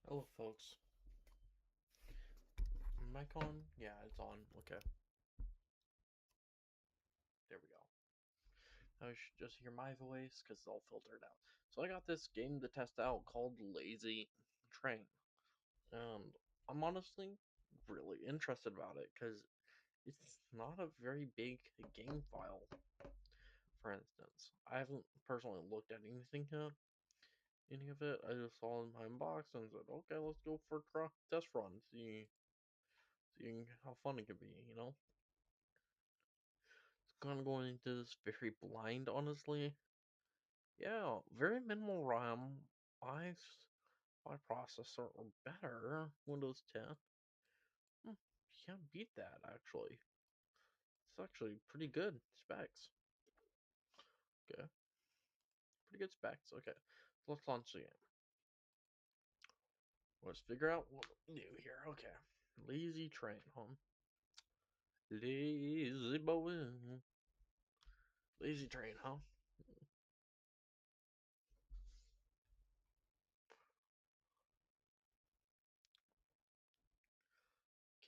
Hello, folks. Mic on? Yeah, it's on. Okay, there we go. I should just hear my voice because it's all filtered out. So I got this game to test out called Lazy Train, and I'm honestly really interested about it because it's not a very big game file. For instance, I haven't personally looked at any of it. I just saw it in my inbox and said, "Okay, let's go for a test run, seeing how fun it could be." Kind of going into this very blind, honestly. Yeah, very minimal RAM, i5 processor or better, Windows 10. Hmm, can't beat that actually. It's actually pretty good specs. Okay, pretty good specs. Okay, let's launch the game. Let's figure out what we do here. Okay, Lazy Train, huh? Lazy boy, Lazy Train, huh?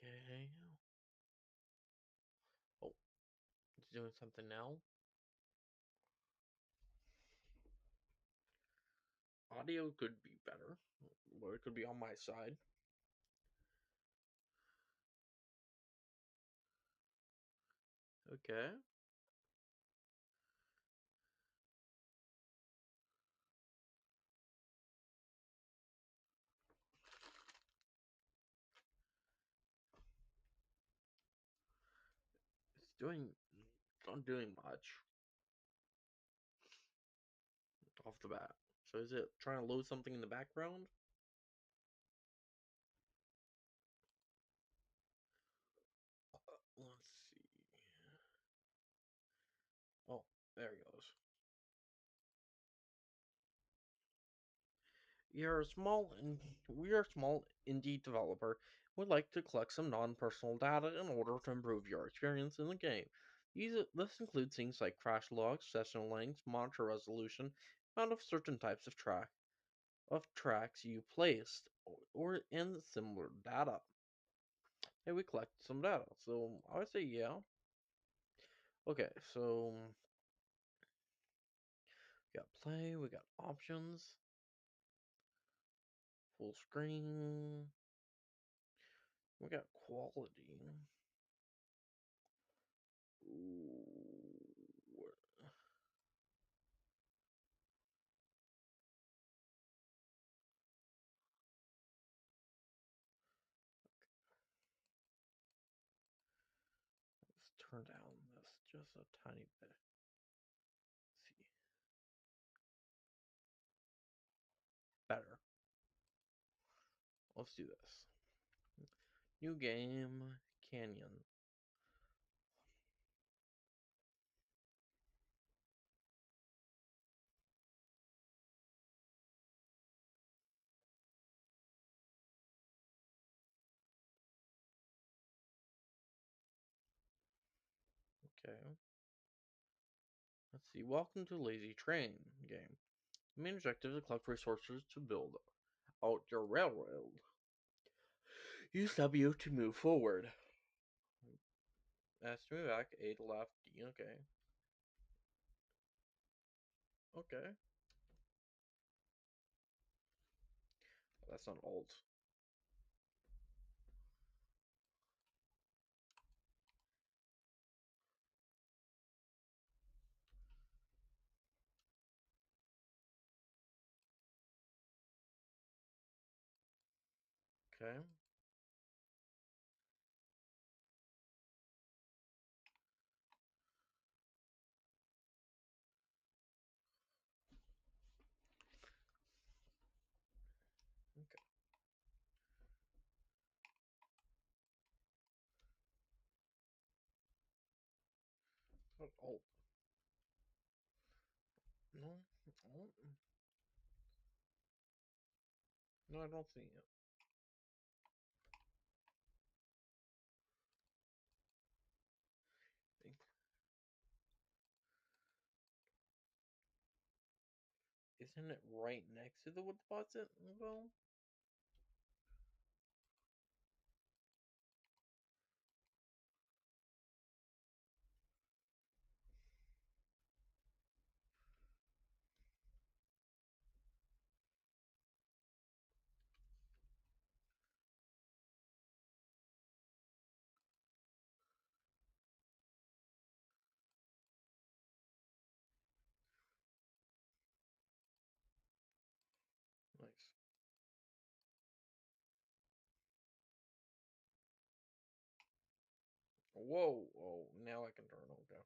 Okay. Oh, it's doing something now. Audio could be better, or it could be on my side. Okay. It's doing not doing much off the bat. So is it trying to load something in the background? Let's see. Oh, there it goes. You're a small and we are a small indie developer. We'd like to collect some non-personal data in order to improve your experience in the game. This includes things like crash logs, session lengths, monitor resolution, amount of certain types of tracks you placed, or in similar data. Hey, we collect some data, so I would say yeah. Okay, so we got play, we got options, full screen, we got quality. Ooh, let's turn down this just a tiny bit. Let's see, better. Let's do this. New game, Canyon. Okay. Let's see. Welcome to Lazy Train game. The main objective is to collect resources to build out your railroad. Use W to move forward. S to move back, A to left, D. Okay. Okay. That's not alt. Okay. Okay. Not alt. No. Alt. No, I don't see it. Isn't it right next to the wood button? Well, Whoa, oh, now I can turn, okay.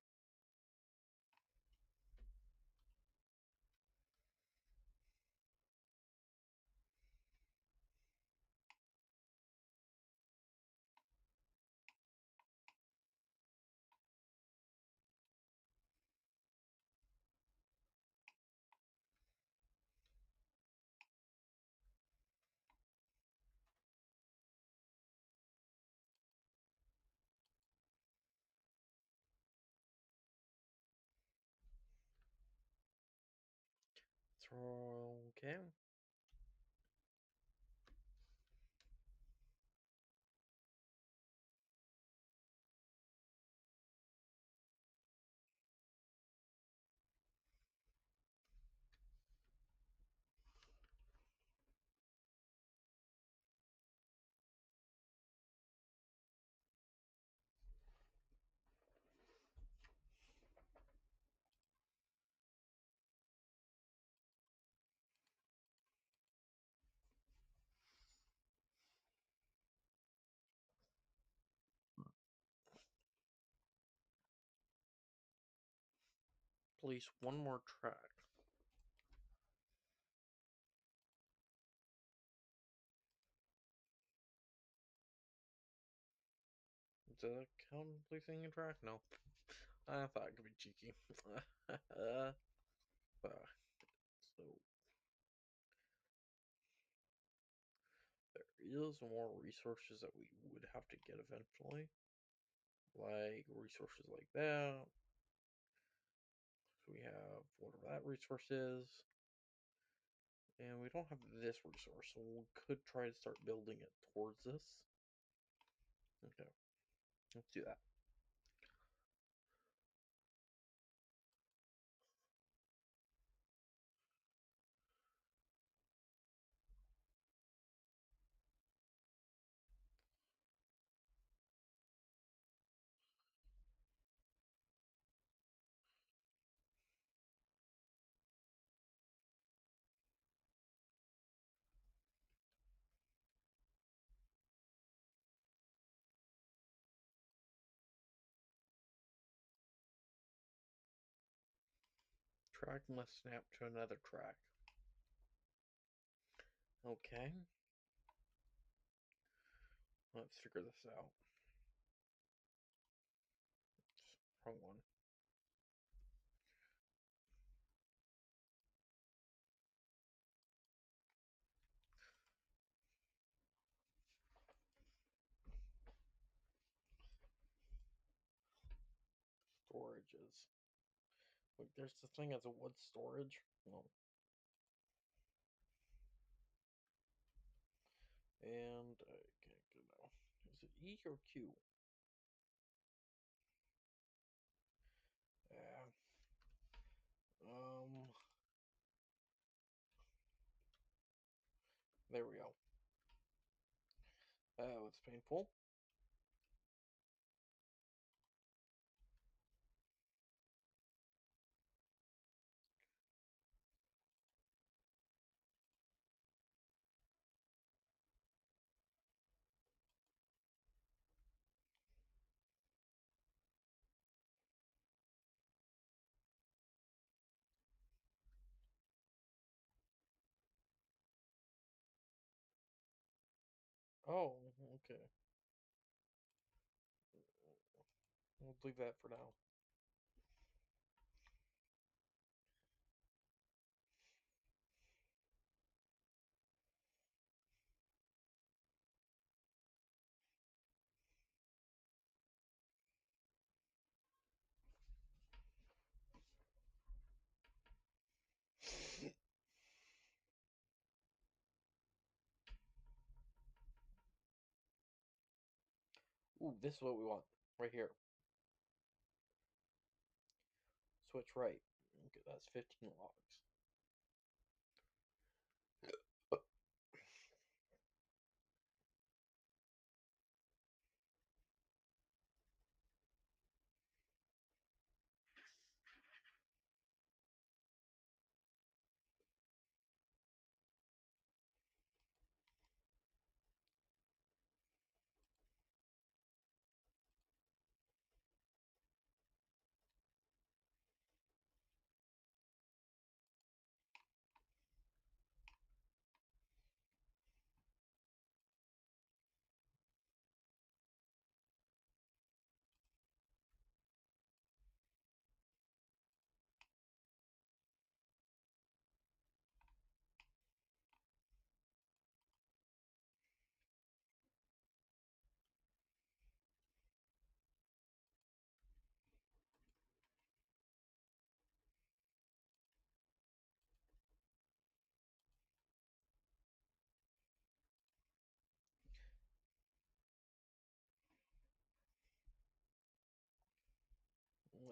Okay. Place one more track. Does that count placing a track? No. I thought it could be cheeky. So there is more resources that we would have to get eventually. Like resources like that. So we have whatever that resource is. And we don't have this resource, so we could try to start building it towards this. Okay. Let's do that. Track must snap to another track. Okay. Let's figure this out. Wrong one. Storages. Wait, there's the thing as a wood storage? No. And I can't get now. Is it E or Q? Yeah. There we go. It's painful. Oh, okay. We'll leave that for now. Ooh, this is what we want. Right here. Switch right. Okay, that's 15 logs.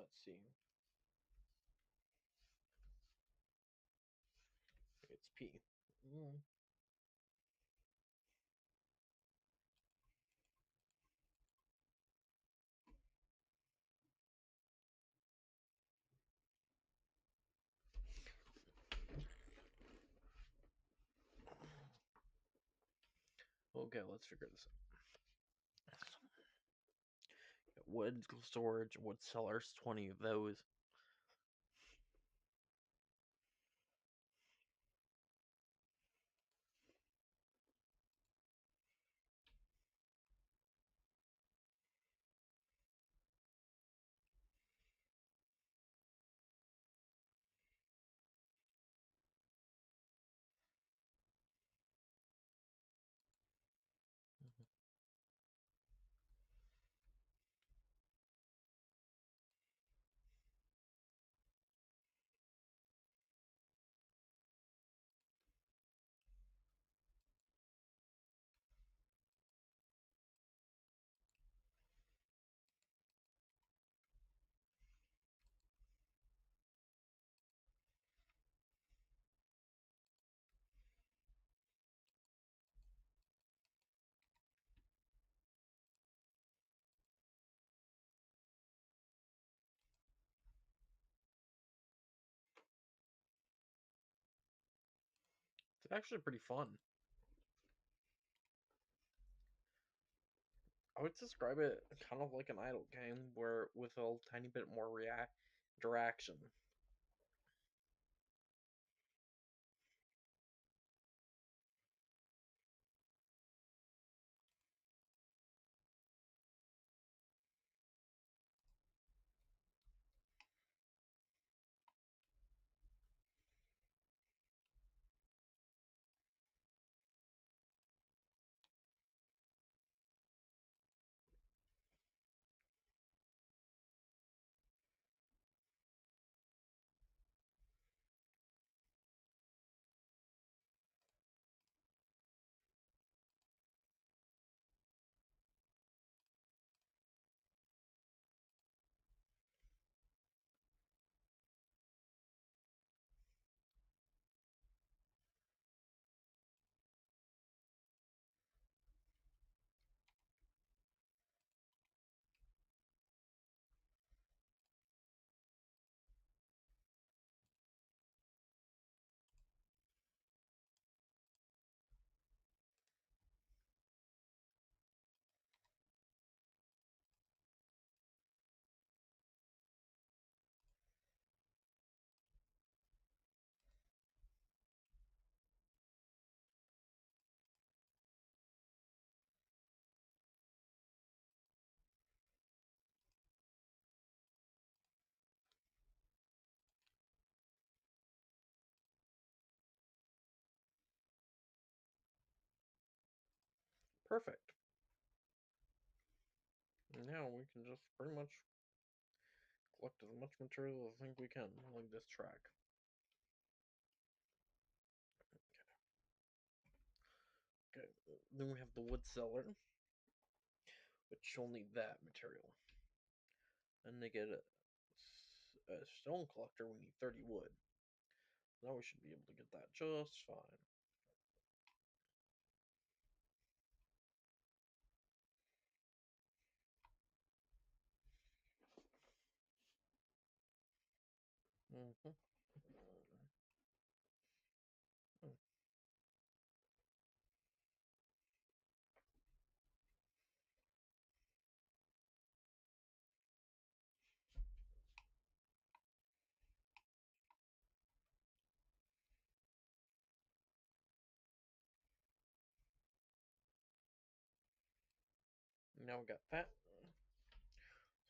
Let's see. It's P. Mm. Okay, let's figure this out. Wood storage, wood cellars, 20 of those. It's actually pretty fun. I would describe it kind of like an idle game where with a tiny bit more react interaction. Perfect. Now we can just pretty much collect as much material as I think we can, like this track. Okay, then we have the wood cellar, which you'll need that material. And to get a stone collector, we need 30 wood. Now we should be able to get that just fine. Mm-hmm. Now we got that.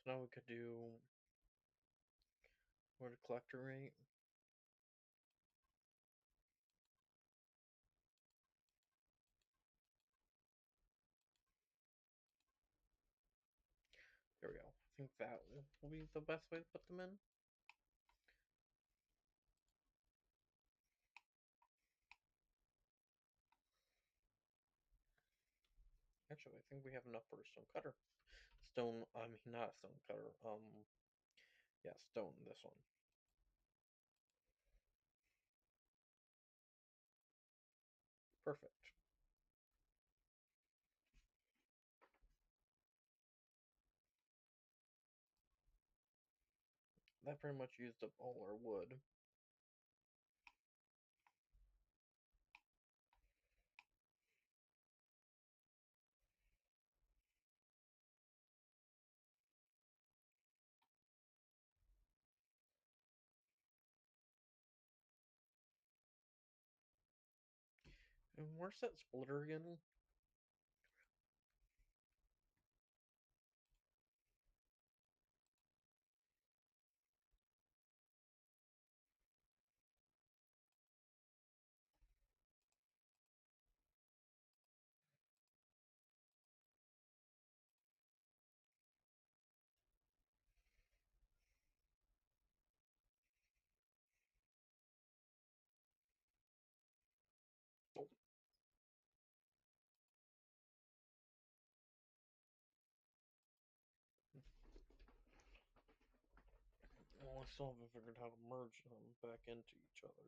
So now we could do what a collector rate. There we go. I think that will be the best way to put them in. Actually, I think we have enough for a stone cutter. Stone, I mean, not a stone cutter. Yeah, stone, this one. Perfect. That pretty much used up all our wood. And where's that splitter again? Oh, well, I still haven't figured how to merge them back into each other.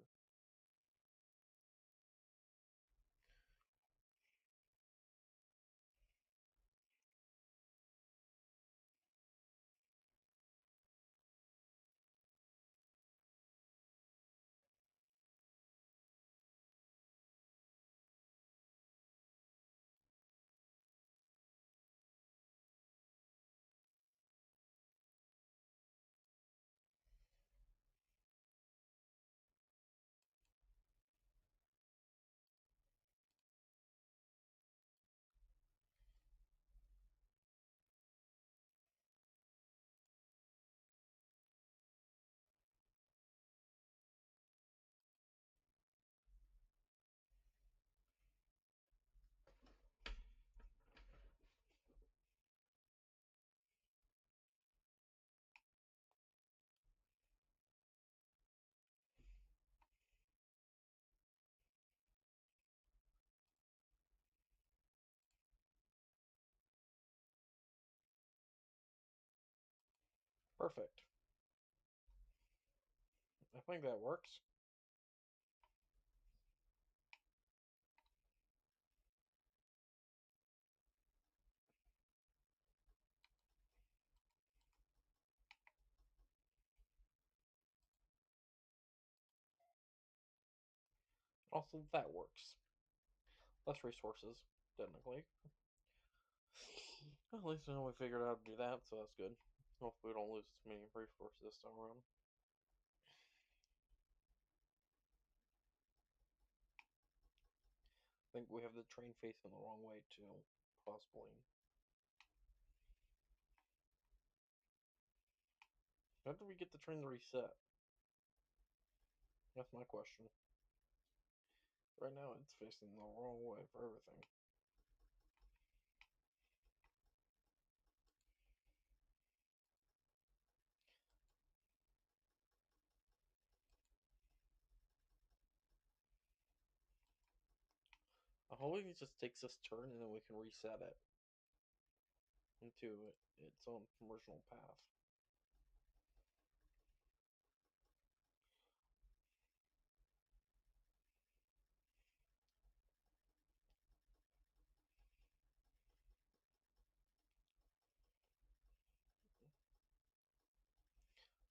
Perfect. I think that works. Also, that works. Less resources, technically. At least now we figured out how to do that, so that's good. Hopefully we don't lose as many resources this time around. I think we have the train facing the wrong way too, possibly. How did we get the train to reset? That's my question. Right now it's facing the wrong way for everything. I hope it just takes this turn and then we can reset it into its own original path.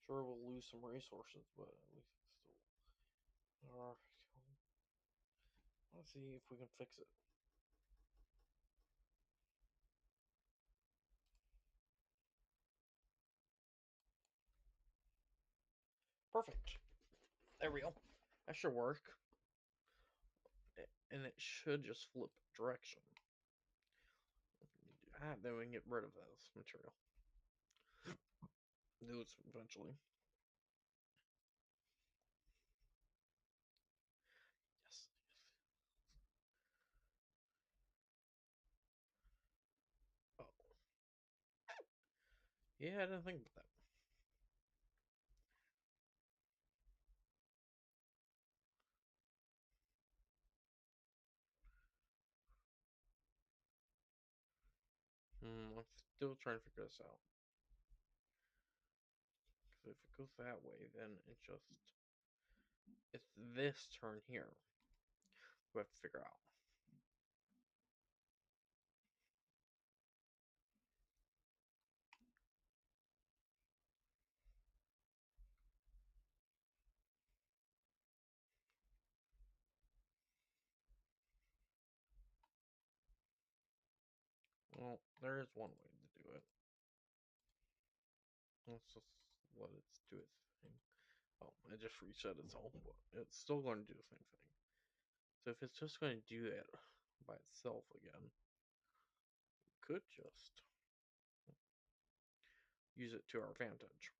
Sure, we'll lose some resources, but at least still. Alright, let's see if we can fix it. Perfect. There we go. That should work. And it should just flip direction. Then we can get rid of this material. Do it eventually. Yes. Oh. Yeah, I didn't think about that. I'm still trying to figure this out. if it goes that way, then it's this turn here. We have to figure out. Well, there is one way to do it. Let's just let it do its thing. Oh, it just reset itself, but it's still going to do the same thing. So if it's just going to do it by itself again, we could just use it to our advantage.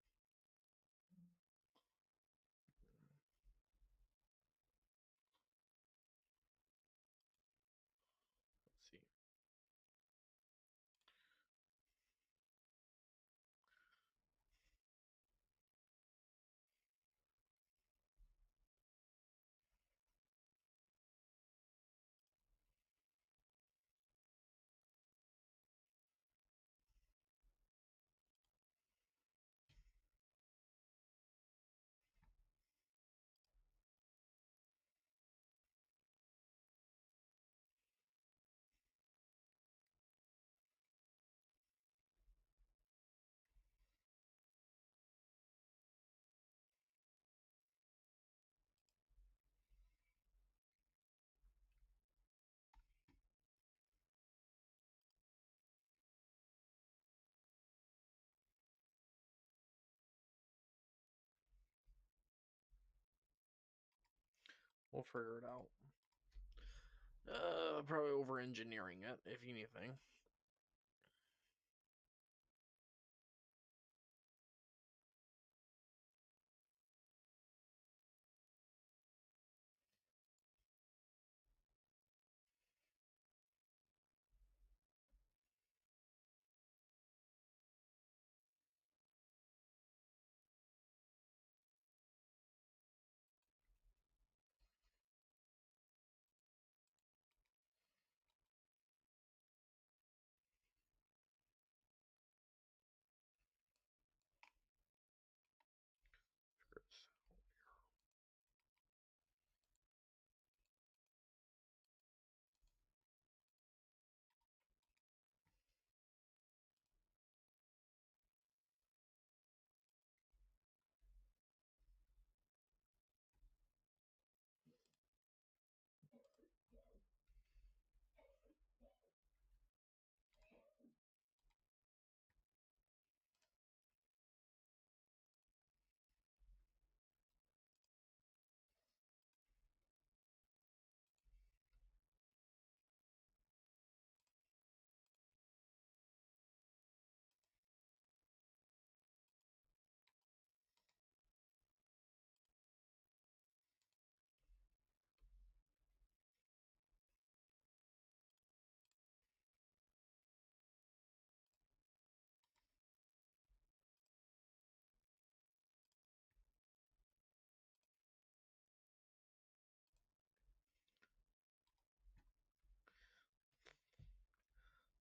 Let's see. We'll figure it out. Probably over engineering it, if anything.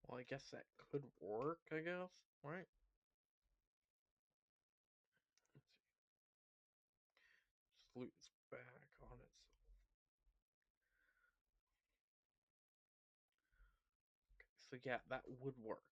Well, I guess that could work, I guess, right? Let's see. Just loops back on itself. Okay, so yeah, that would work.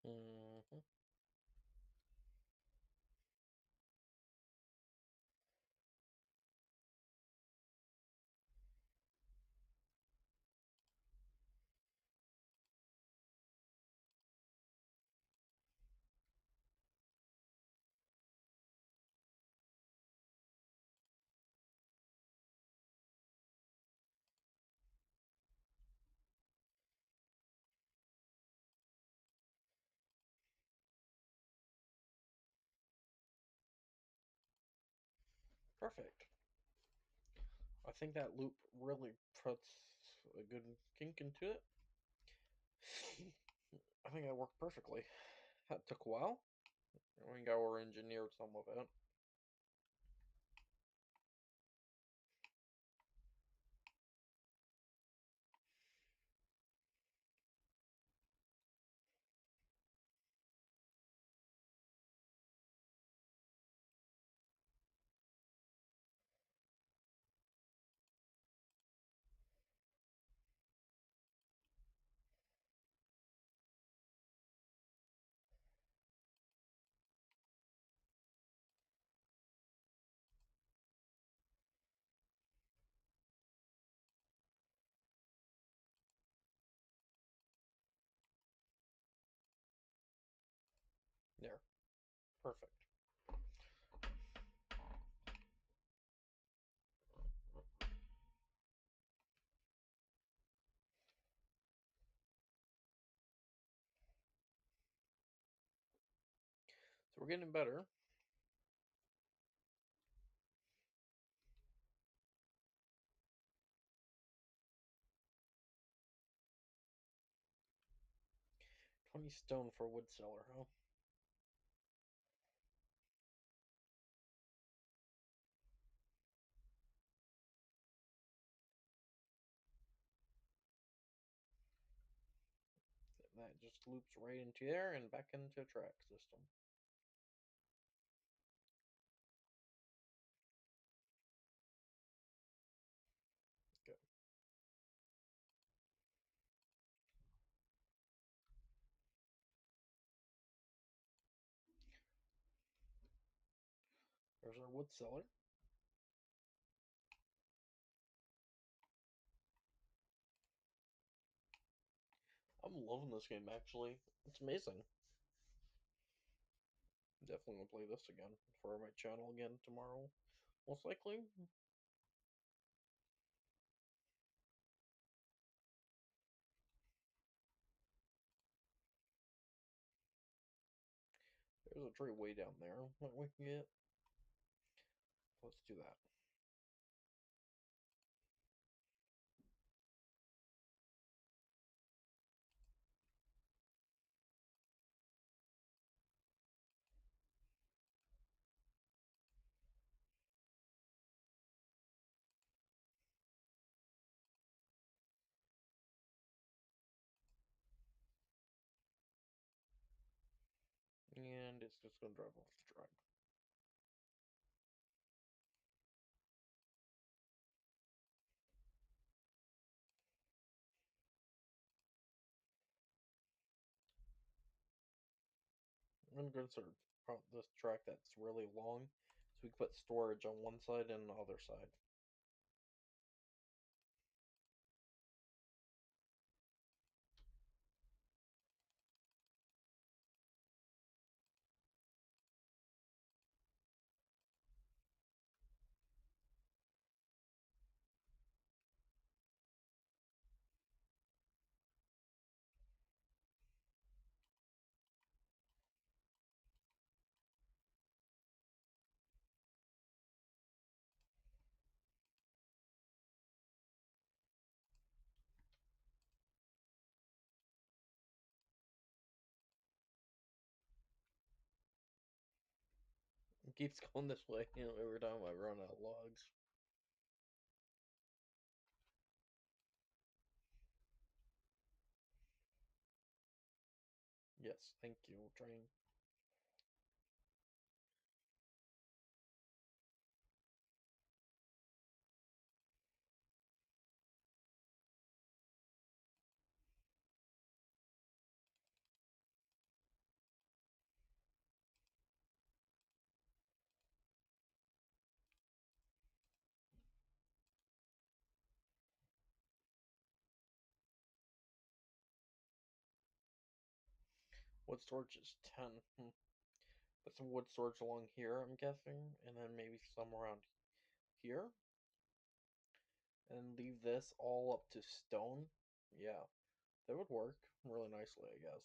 Hmm. Perfect. I think that loop really puts a good kink into it. I think that worked perfectly. That took a while. I think our engineered some of it. There. Perfect. So we're getting better. 20 stone for wood seller, huh? That just loops right into there and back into track system. Okay. There's our wood seller. I'm loving this game actually. It's amazing. Definitely gonna play this again for my channel again tomorrow. Most likely. There's a tree way down there that we can get. Let's do that. And it's just gonna drive off the track. I'm gonna sort of this track that's really long, so we can put storage on one side and the other side. It keeps going this way, every time I run out of logs. Yes, thank you, train. Wood storage is 10. Put some wood storage along here, I'm guessing, and then maybe some around here. And leave this all up to stone. Yeah, that would work really nicely, I guess.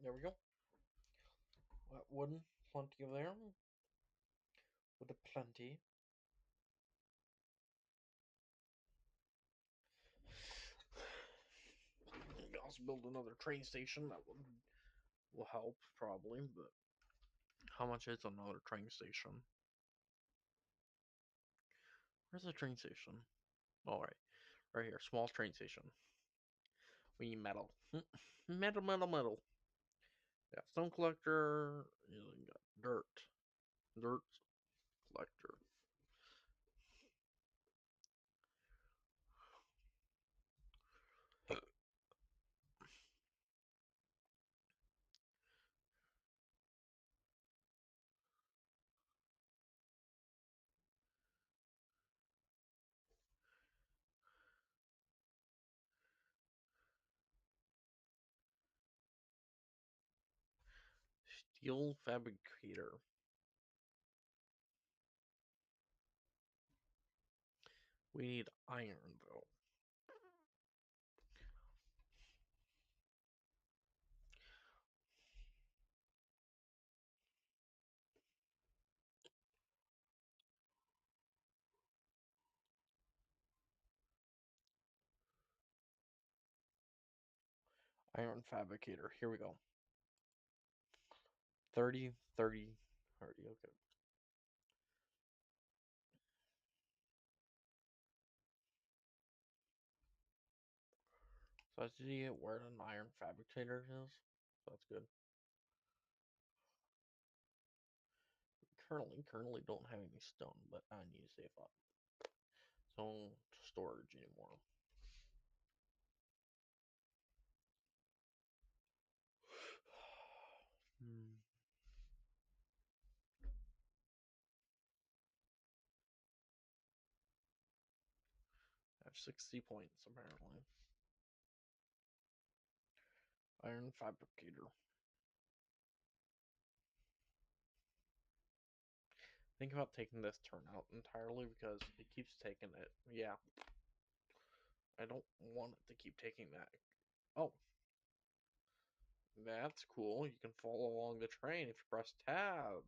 There we go. Wooden, plenty of there. With a plenty. Maybe also build another train station. That will help, probably, but how much is another train station? Where's the train station? Alright, right here. Small train station. We need metal. Metal, metal, metal. Yeah, stone collector. You got dirt. Dirt collector. Steel fabricator. We need iron, though. Iron fabricator. Here we go. 30, 30, 30. Okay. So I see where an iron fabricator is. So that's good. Currently don't have any stone, but I need to save up. So storage anymore. Hmm. I have 60 points apparently. Iron fabricator. Think about taking this turn out entirely because it keeps taking it. Yeah. I don't want it to keep taking that. Oh, that's cool. You can follow along the train if you press tab.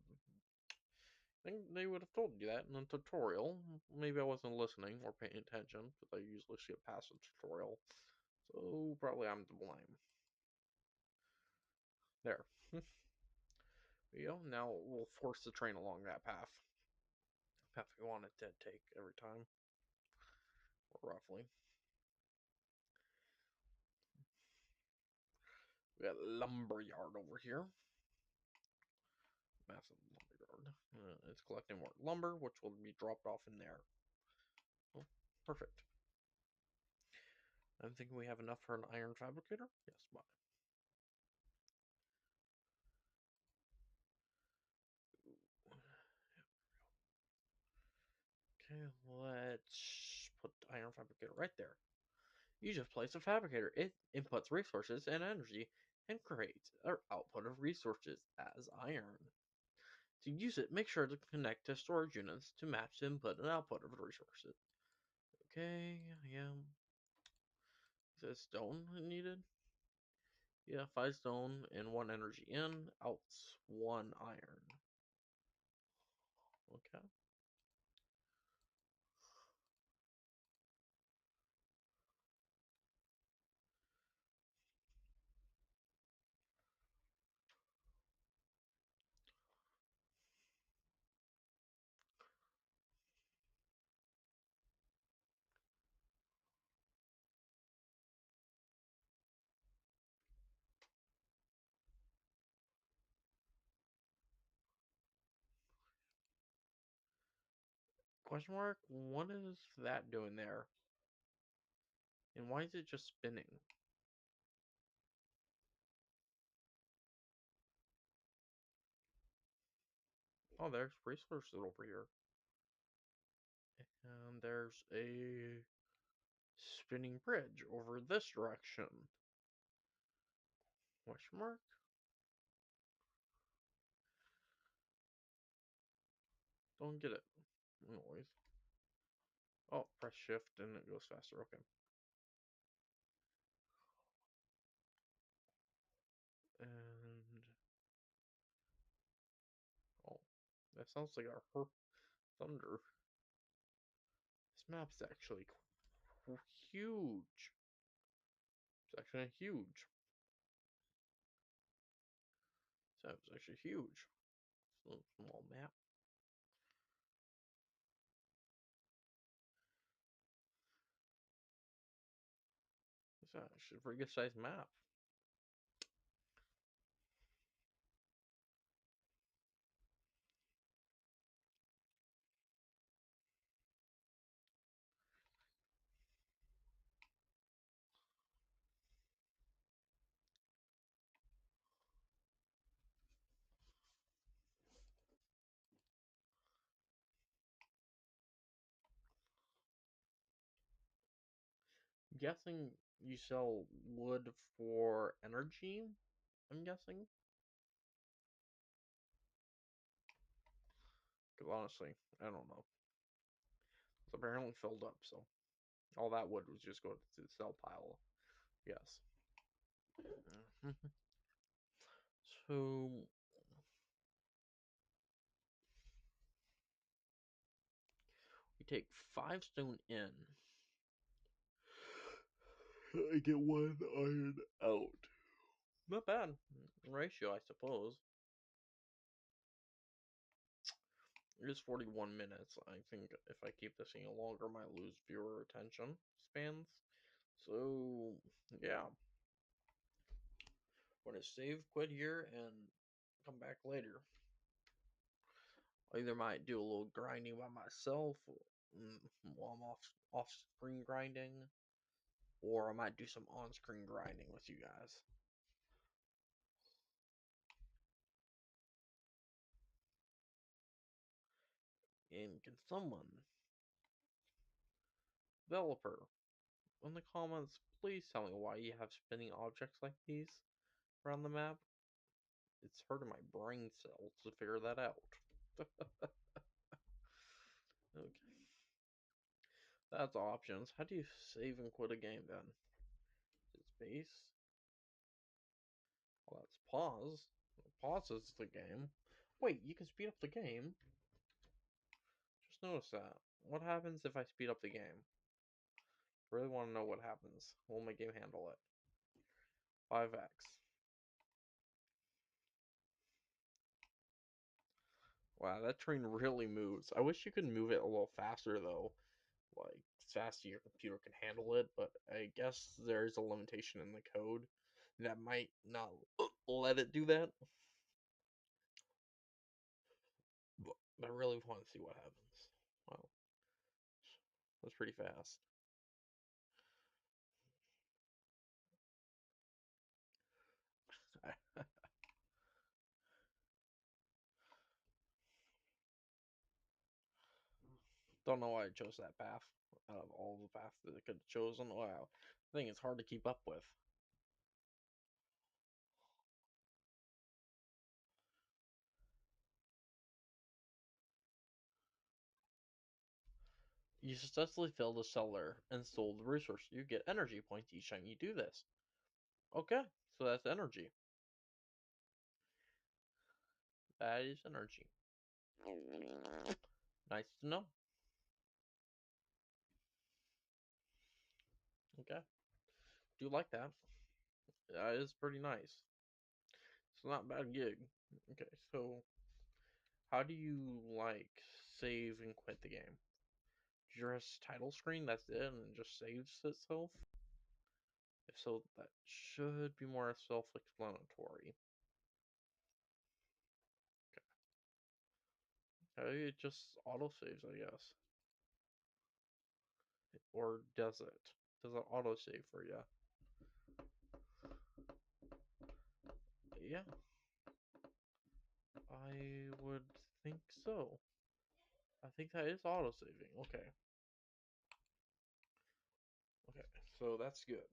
I think they would have told you that in the tutorial. Maybe I wasn't listening or paying attention because I usually see a passive tutorial. So probably I'm to blame. There. There you go. Now we'll force the train along that path. path we want it to take every time, or roughly. We got lumberyard over here. Massive lumberyard. It's collecting more lumber, which will be dropped off in there. Oh, perfect. I'm thinking we have enough for an iron fabricator. Yes, but okay, let's put the iron fabricator right there. You just place a fabricator. It inputs resources and energy and creates an output of resources as iron. To use it, make sure to connect to storage units to match the input and output of the resources. Okay, yeah. Is that stone needed? Yeah, 5 stone and 1 energy in, outs 1 iron. Okay. Question mark? What is that doing there? And why is it just spinning? Oh, there's resources over here. And there's a spinning bridge over this direction. Question mark? Don't get it. Noise. Oh, press shift and it goes faster. Okay. And oh, that sounds like our thunder. This map's actually huge. It's actually huge. This map's actually huge. It's a small map. It's actually a pretty good sized map. Guessing you sell wood for energy. I'm guessing. Because honestly, I don't know. It's apparently filled up, so all that wood was just going to the sell pile. Yes. So we take 5 stone in. I get 1 iron out. Not bad ratio, I suppose. It is 41 minutes. I think if I keep this thing longer, I might lose viewer attention spans. So, yeah. I'm gonna save, quit here, and come back later. I either might do a little grinding by myself while I'm off screen grinding, or I might do some on screen grinding with you guys. And can someone, developer, in the comments, please tell me why you have spinning objects like these around the map? It's hurting my brain cells to figure that out. Okay. That's options. How do you save and quit a game then? Is it space? Well, that's pause. Pauses the game. Wait, you can speed up the game? Just notice that. What happens if I speed up the game? Really want to know what happens. Will my game handle it? 5x. Wow, that train really moves. I wish you could move it a little faster though, like as fast as your computer can handle it. But I guess there's a limitation in the code that might not let it do that. But I really want to see what happens. Wow, that's pretty fast. I don't know why I chose that path out of all the paths that I could have chosen. Wow, I think it's hard to keep up with. You successfully filled the cellar and sold the resource. You get energy points each time you do this. Okay, so that's energy. That is energy. Nice to know. Okay, do like that. That is pretty nice. It's not a bad gig. Okay, so how do you like save and quit the game? Just title screen, that's it, and it just saves itself? If so, that should be more self explanatory. Okay, it just auto saves, I guess. Or does it? Does it auto save for you? Yeah, I would think so. I think that is auto saving. Okay. Okay. So that's good.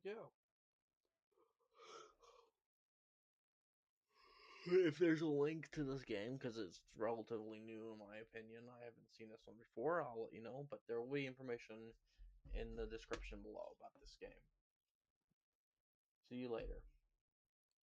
Yeah. If there's a link to this game, because it's relatively new in my opinion, I haven't seen this one before, I'll let you know. But there will be information in the description below about this game. See you later.